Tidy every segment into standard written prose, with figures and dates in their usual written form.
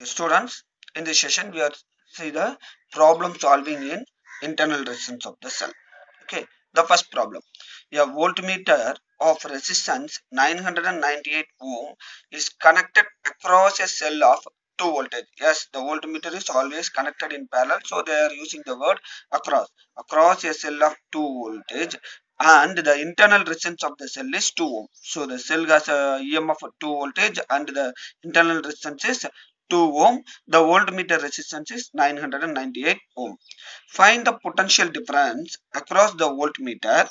Students, in this session we are see the problem solving in internal resistance of the cell. Okay, the first problem. A voltmeter of resistance 998 ohm is connected across a cell of 2 voltage. Yes, the voltmeter is always connected in parallel, so they are using the word across a cell of 2 voltage, and the internal resistance of the cell is 2 ohm. So the cell has a EMF of 2 voltage and the internal resistance is 2 ohm. The voltmeter resistance is 998 ohm. Find the potential difference across the voltmeter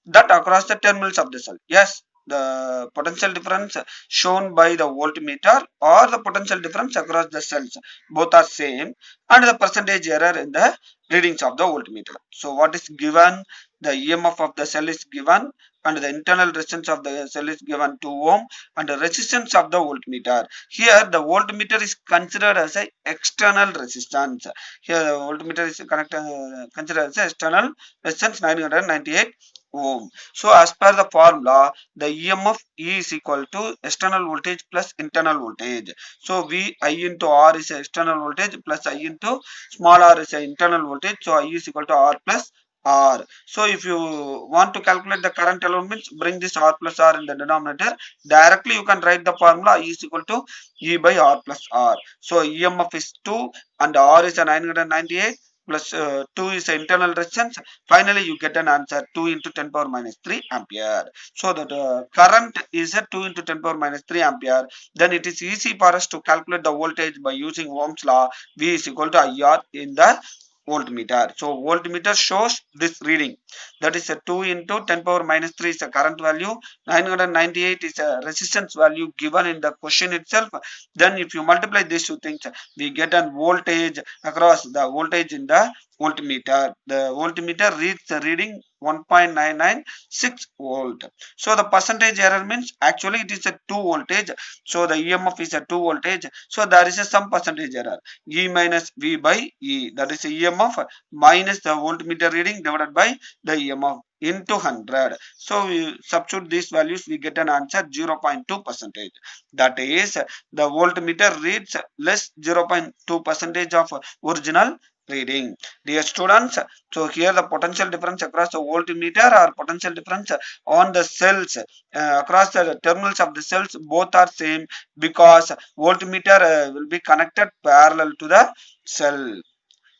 that across the terminals of the cell. Yes, the potential difference shown by the voltmeter or the potential difference across the cells, both are same, and the percentage error in the readings of the voltmeter. So what is given? The EMF of the cell is given, and the internal resistance of the cell is given 2 ohm, and the resistance of the voltmeter. Here the voltmeter is considered as a external resistance. Here the voltmeter is considered as a external resistance 998 ohm. So as per the formula, the EMF E is equal to external voltage plus internal voltage. So V I into R is external voltage plus I into small r is internal voltage. So I is equal to R plus R. So if you want to calculate the current elements, bring this R plus R in the denominator. Directly you can write the formula E is equal to E by R plus R. So EMF is 2 and R is a 998 plus 2 is the internal resistance. Finally you get an answer 2 into 10 power minus 3 ampere. So that current is a 2 into 10 power minus 3 ampere. Then it is easy for us to calculate the voltage by using Ohm's law. V is equal to IR in the voltmeter. So voltmeter shows this reading, that is a 2 into 10 power minus 3 is a current value, 998 is a resistance value given in the question itself. Then if you multiply these two things, we get a voltage across the voltage in the voltmeter. The voltmeter reads the reading 1.996 volt. So the percentage error means actually it is a 2 voltage. So the EMF is a 2 voltage. So there is a some percentage error. E minus V by E. That is EMF minus the voltmeter reading divided by the EMF into 100. So we substitute these values, we get an answer 0.2 percentage. That is the voltmeter reads less 0.2 percentage of original reading. Dear students, so here the potential difference across the voltmeter or potential difference on the cells across the terminals of the cells, both are same because voltmeter will be connected parallel to the cell.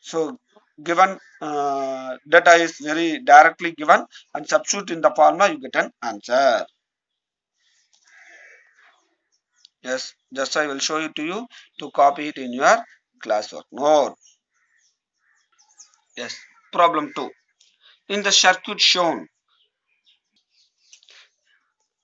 So given data is very directly given, and substitute in the formula you get an answer. Yes, just I will show it to you to copy it in your classwork note. Yes, problem 2. In the circuit shown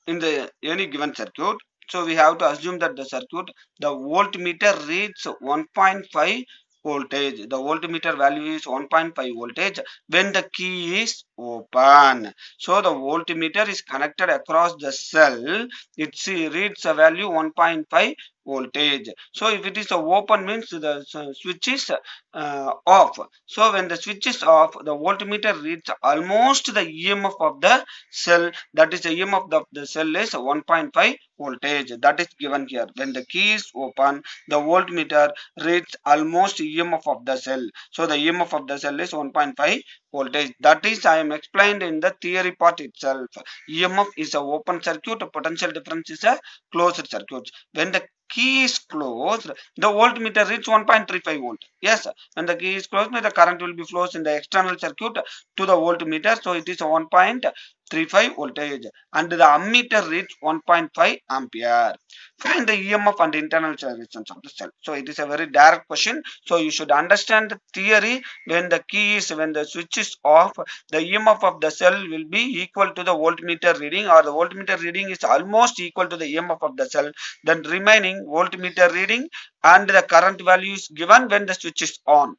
in the any given circuit, so we have to assume that the circuit, the voltmeter reads 1.5 voltage. The voltmeter value is 1.5 voltage when the key is open. So the voltmeter is connected across the cell. It reads a value 1.5 voltage. So if it is open means the switch is off. So when the switch is off, the voltmeter reads almost the EMF of the cell. That is the EMF of the cell is 1.5 voltage. That is given here. When the key is open, the voltmeter reads almost EMF of the cell. So the EMF of the cell is 1.5 voltage. That is I am explained in the theory part itself. EMF is a open circuit, potential difference is a closed circuit. When the key is closed, the voltmeter reads 1.35 volt. Yes, when the key is closed, the current will be flows in the external circuit to the voltmeter. So it is 1.35 voltage, and the ammeter reads 1.5 ampere. Find the EMF and internal resistance of the cell. So it is a very direct question. So you should understand the theory. When the key is, when the switch is off, the EMF of the cell will be equal to the voltmeter reading, or the voltmeter reading is almost equal to the EMF of the cell. Then remaining voltmeter reading and the current value is given when the switch is on.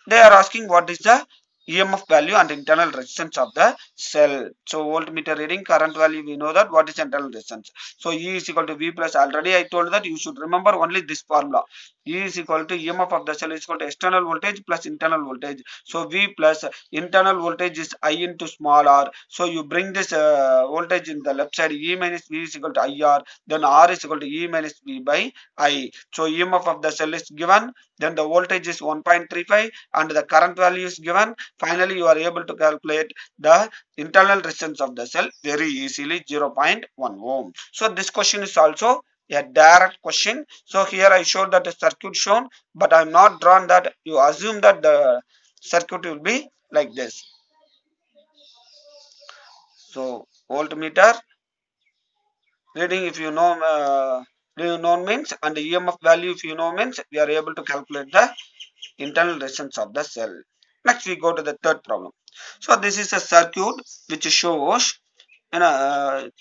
They are asking what is the EMF value and internal resistance of the cell. So voltmeter reading, current value, we know that. What is internal resistance? So E is equal to V plus, already I told that you should remember only this formula. E is equal to EMF of the cell is equal to external voltage plus internal voltage. So V plus internal voltage is I into small r. So you bring this voltage in the left side, E minus V is equal to IR, then R is equal to E minus V by I. So EMF of the cell is given, then the voltage is 1.35 and the current value is given. Finally, you are able to calculate the internal resistance of the cell very easily, 0.1 ohm. So this question is also a direct question. So here I showed that the circuit shown, but I am not drawn that. You assume that the circuit will be like this. So voltmeter reading, if you know means, and the EMF value if you know means, we are able to calculate the internal resistance of the cell. Next we go to the third problem. So this is a circuit which shows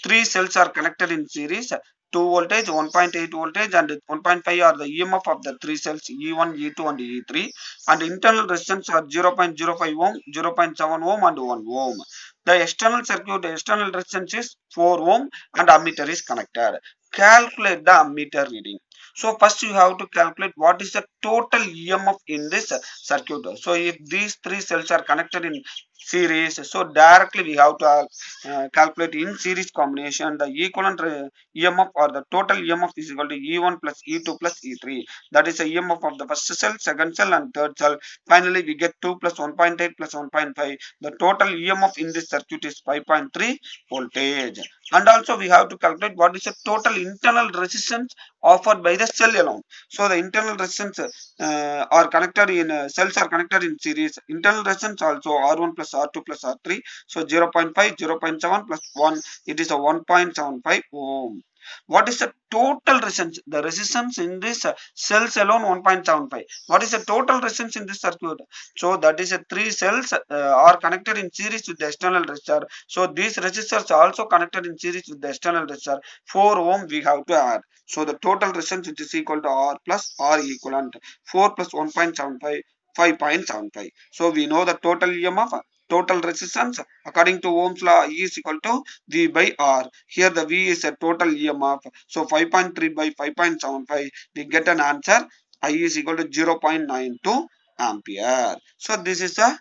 three cells are connected in series, 2 voltage, 1.8 voltage and 1.5 are the EMF of the three cells E1, E2 and E3, and internal resistance are 0.05 ohm, 0.7 ohm and 1 ohm. The external circuit, external resistance is 4 ohm and ammeter is connected. Calculate the ammeter reading. So first you have to calculate what is the total EMF in this circuit. So if these three cells are connected in series, so directly we have to calculate in series combination the equivalent EMF or the total EMF is equal to E1 plus E2 plus E3. That is the EMF of the first cell, second cell and third cell. Finally we get 2 plus 1.8 plus 1.5. The total EMF in this circuit is 5.3 voltage. And also we have to calculate what is the total internal resistance offered by the cell alone. So the internal resistance are connected in cells are connected in series. Internal resistance also R1 plus R2 plus R3. So 0.5, 0.7 plus 1, it is a 1.75 ohm. What is the total resistance? The resistance in this cells alone 1.75. What is the total resistance in this circuit? So that is a three cells are connected in series with the external resistor. So these resistors are also connected in series with the external resistor. 4 ohm we have to add. So the total resistance which is equal to R plus R equivalent. 4 plus 1.75, 5.75. So we know the total EMF, total resistance according to Ohm's law E is equal to V by R. Here the V is a total EMF. So 5.3 by 5.75, we get an answer. I is equal to 0.92 ampere. So this is the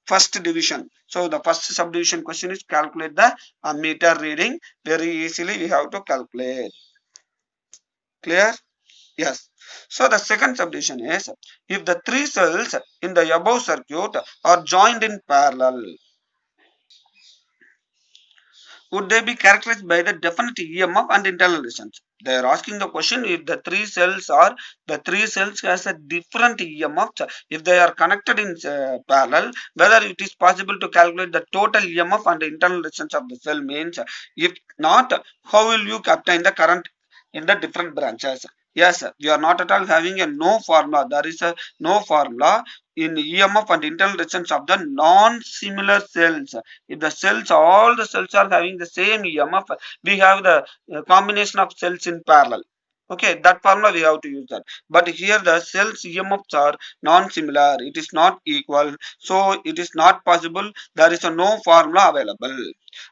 first division. So the first subdivision question is calculate the ammeter reading. Very easily we have to calculate. Clear? Yes. So the second subdivision is, if the three cells in the above circuit are joined in parallel, would they be characterized by the definite EMF and internal resistance? They are asking the question, if the three cells has a different EMF, if they are connected in parallel, whether it is possible to calculate the total EMF and the internal resistance of the cell means. If not, how will you obtain the current in the different branches? Yes, we are not at all having a no formula. There is a no formula in EMF and internal resistance of the non-similar cells. If the cells, all the cells are having the same EMF, we have the combination of cells in parallel. Okay, that formula we have to use that. But here the cells EMFs are non-similar. It is not equal. So it is not possible. There is a no formula available.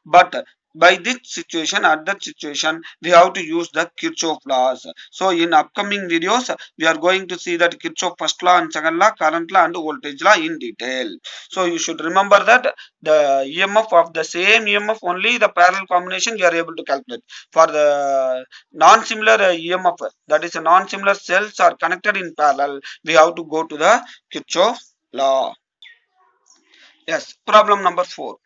But by this situation, at that situation, we have to use the Kirchhoff laws. So in upcoming videos, we are going to see that Kirchhoff first law and second law, current law and voltage law in detail. So you should remember that the EMF of the same EMF, only the parallel combination we are able to calculate. For the non-similar EMF, that is a non-similar cells are connected in parallel, we have to go to the Kirchhoff law. Yes, problem number 4.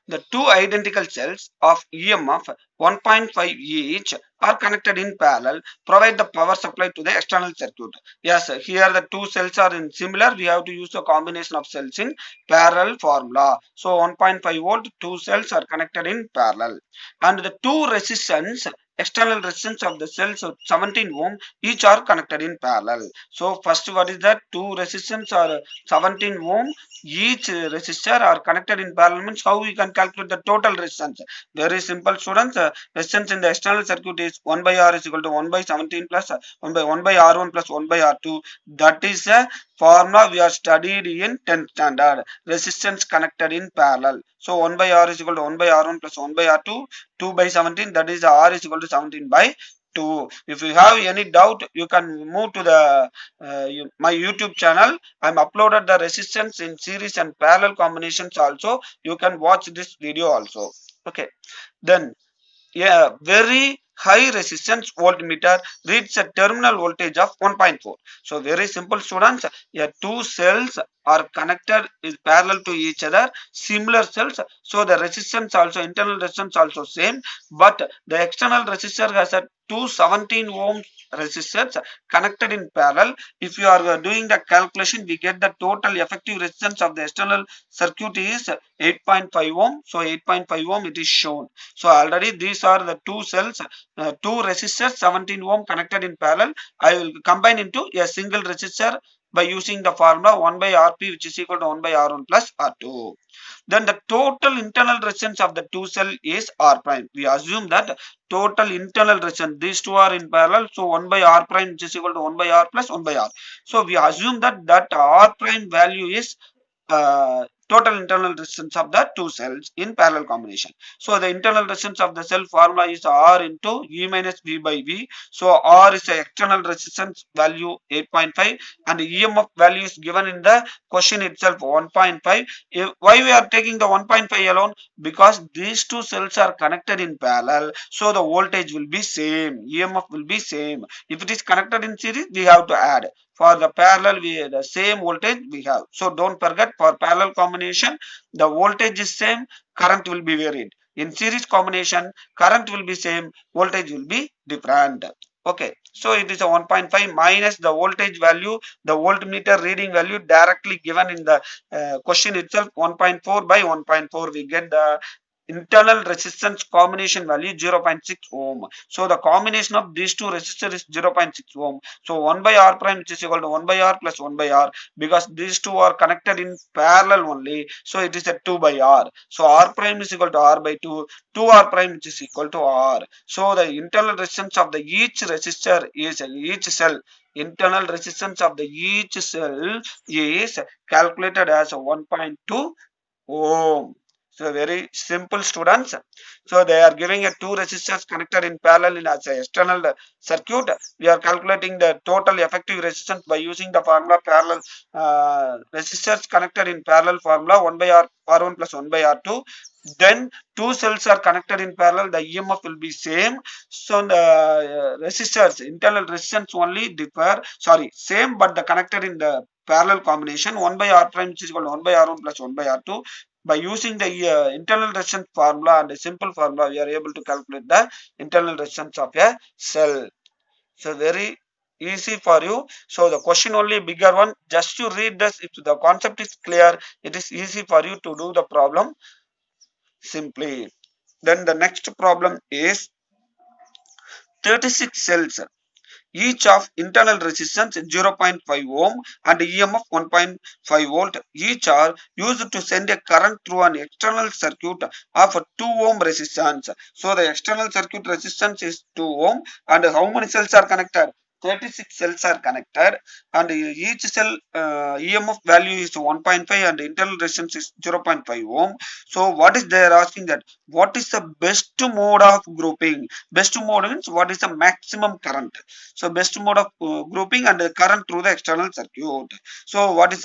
The two identical cells of EMF 1.5 each are connected in parallel, provide the power supply to the external circuit. Yes, here the two cells are in similar, we have to use the combination of cells in parallel formula. So 1.5 volt, two cells are connected in parallel. And the two resistance, external resistance of the cells of 17 ohm, each are connected in parallel. So first, what is that? Two resistance are 17 ohm, each resistor are connected in parallel means how we can calculate the total resistance. Very simple, students. Resistance in the external circuit is 1 by R is equal to 1 by 17 plus 1 by R1 plus 1 by R2. That is a formula we are studied in 10th standard. Resistance connected in parallel. So 1 by R is equal to 1 by R1 plus 1 by R2. 2 by 17, that is R is equal to 17 by 2. If you have any doubt, you can move to the my YouTube channel. I'm uploaded the resistance in series and parallel combinations also. You can watch this video also. Okay. Then very high resistance voltmeter reads a terminal voltage of 1.4. So very simple, students. Two cells are connected is parallel to each other, similar cells. So the resistance also, internal resistance also same, but the external resistor has a 217 ohms resistors connected in parallel. If you are doing the calculation, we get the total effective resistance of the external circuit is 8.5 ohm. So 8.5 ohm it is shown. So already these are the two cells, two resistors 17 ohm connected in parallel. I will combine into a single resistor by using the formula 1 by Rp, which is equal to 1 by R1 plus R2. Then the total internal resistance of the two cell is R prime. We assume that total internal resistance, these two are in parallel, so 1 by R prime, which is equal to 1 by R plus 1 by R. So we assume that R prime value is total internal resistance of the two cells in parallel combination. So the internal resistance of the cell formula is R into E minus V by V. So R is the external resistance value 8.5 and the EMF value is given in the question itself 1.5. Why we are taking the 1.5 alone? Because these two cells are connected in parallel, so the voltage will be same, EMF will be same. If it is connected in series, we have to add. For the parallel, the same voltage we have. So don't forget, for parallel combination, the voltage is same, current will be varied. In series combination, current will be same, voltage will be different. Okay, so it is a 1.5 minus the voltage value, the voltmeter reading value directly given in the question itself, 1.4 by 1.4. We get the internal resistance combination value 0.6 ohm. So the combination of these two resistors is 0.6 ohm. So 1 by R prime, which is equal to 1 by R plus 1 by R, because these two are connected in parallel only. So it is a 2 by R. So R prime is equal to R by 2. 2R prime, which is equal to R. So the internal resistance of the each resistor is each cell. Internal resistance of the each cell is calculated as 1.2 ohm. So very simple, students. So they are giving a two resistors connected in parallel in as a external circuit. We are calculating the total effective resistance by using the formula parallel resistors connected in parallel formula 1 by R1 plus 1 by R2. Then two cells are connected in parallel, the EMF will be same. So the resistors, internal resistance only differ, sorry, same, but the connected in the parallel combination 1 by R prime, which is equal to 1 by R1 plus 1 by R2. By using the internal resistance formula and a simple formula, we are able to calculate the internal resistance of a cell. So very easy for you. So the question only bigger one. Just to read this, if the concept is clear, it is easy for you to do the problem simply. Then the next problem is 36 cells, each of internal resistance 0.5 ohm and EMF 1.5 volt, each are used to send a current through an external circuit of 2 ohm resistance. So the external circuit resistance is 2 ohm and how many cells are connected? 36 cells are connected and each cell EMF value is 1.5 and internal resistance is 0.5 ohm. So what is they are asking that what is the best mode of grouping? Best mode means what is the maximum current? So best mode of grouping and the current through the external circuit. So what is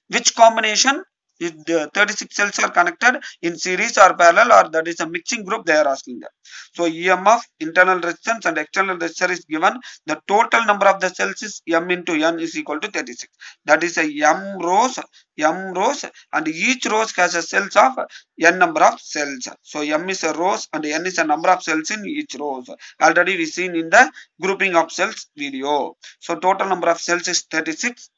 which combination? If the 36 cells are connected in series or parallel, or that is a mixing group, they are asking that. So EMF, internal resistance and external resistance is given. The total number of the cells is M into N is equal to 36. That is a M rows, and each rows has a cells of N number of cells. So M is a rows and N is a number of cells in each rows. Already we seen in the grouping of cells video. So total number of cells is 36.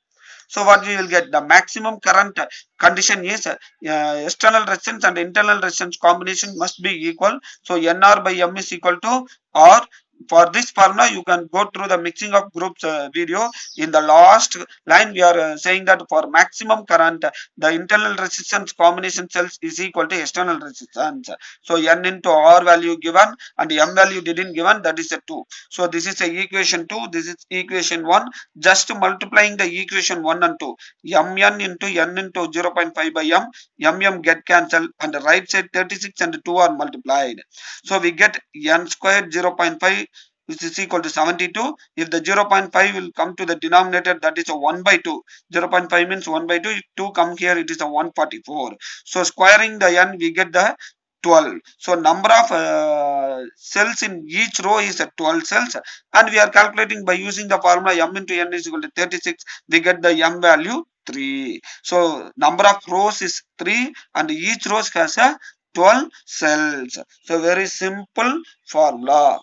So what we will get? The maximum current condition is external resistance and internal resistance combination must be equal. So NR by M is equal to R. For this formula, you can go through the mixing of groups video. In the last line, we are saying that for maximum current, the internal resistance combination cells is equal to external resistance. So N into R value given and M value didn't given, that is a 2. So this is a equation 2, this is equation 1. Just multiplying the equation 1 and 2, Mn into N into 0.5 by M, get cancelled and the right side 36 and 2 are multiplied. So we get N squared 0.5 which is equal to 72. If the 0.5 will come to the denominator, that is a 1 by 2. 0.5 means 1 by 2. If 2 come here, it is a 144. So squaring the n, we get the 12. So number of cells in each row is 12 cells, and we are calculating by using the formula m into n is equal to 36. We get the m value 3. So number of rows is 3, and each row has a 12 cells. So very simple formula.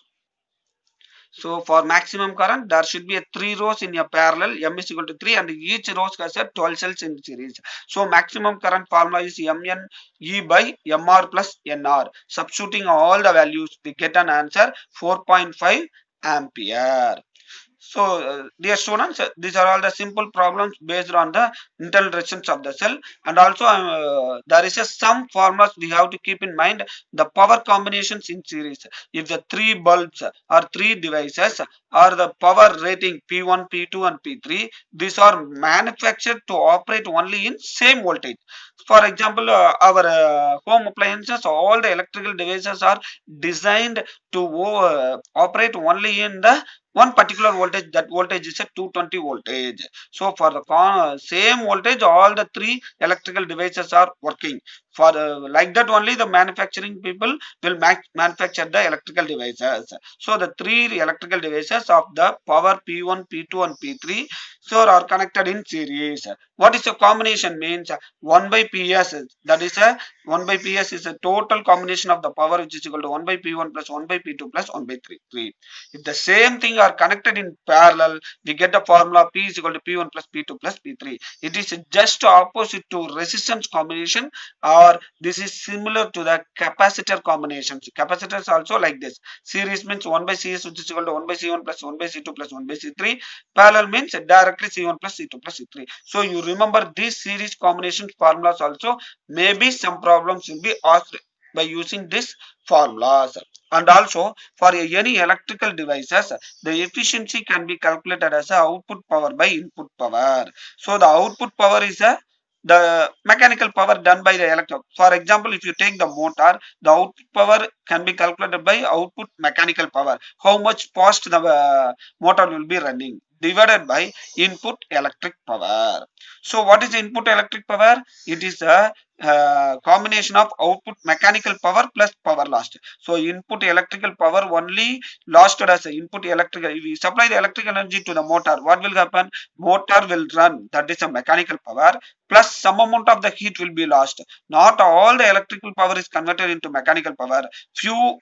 So for maximum current, there should be a 3 rows in a parallel, m is equal to 3, and each row has a 12 cells in series. So maximum current formula is mn e by mr plus nr. Substituting all the values, we get an answer 4.5 ampere. So, dear students, these are all the simple problems based on the internal resistance of the cell, and also there is some formulas we have to keep in mind. The power combinations in series. If the three bulbs or three devices are the power rating P1, P2, and P3, these are manufactured to operate only in same voltage. For example, our home appliances, all the electrical devices are designed to operate only in the one particular voltage. That voltage is a 220 voltage. So for the same voltage, all the three electrical devices are working. For like that only the manufacturing people will manufacture the electrical devices. So the three electrical devices of the power P1, P2, and P3 so are connected in series. What is the combination means? 1 by PS, that is a 1 by PS is a total combination of the power, which is equal to 1 by P1 plus 1 by P2 plus 1 by 3. If the same thing are connected in parallel, we get the formula P is equal to P1 plus P2 plus P3. It is just opposite to resistance combination, or this is similar to the capacitor combinations. Capacitors also like this. Series means 1 by CS, which is equal to 1 by C1 plus 1 by C2 plus 1 by C3. Parallel means directly C1 plus C2 plus C3. So you remember these series combination formulas also. Maybe some problems will be asked by using this formulas. And also for any electrical devices, the efficiency can be calculated as a output power by input power. So the output power is the mechanical power done by the electron. For example, if you take the motor, the output power can be calculated by output mechanical power. How much fast the motor will be running divided by input electric power. So what is input electric power? It is a combination of output mechanical power plus power lost. So input electrical power only lost as a input electrical. If we supply the electrical energy to the motor, what will happen? Motor will run. That is a mechanical power plus some amount of the heat will be lost. Not all the electrical power is converted into mechanical power. Few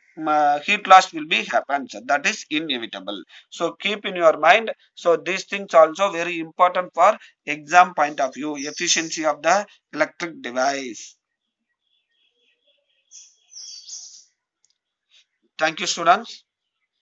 heat loss will be happens. That is inevitable. So keep in your mind. So these things also very important for exam point of view. Efficiency of the electric device. Thank you, students.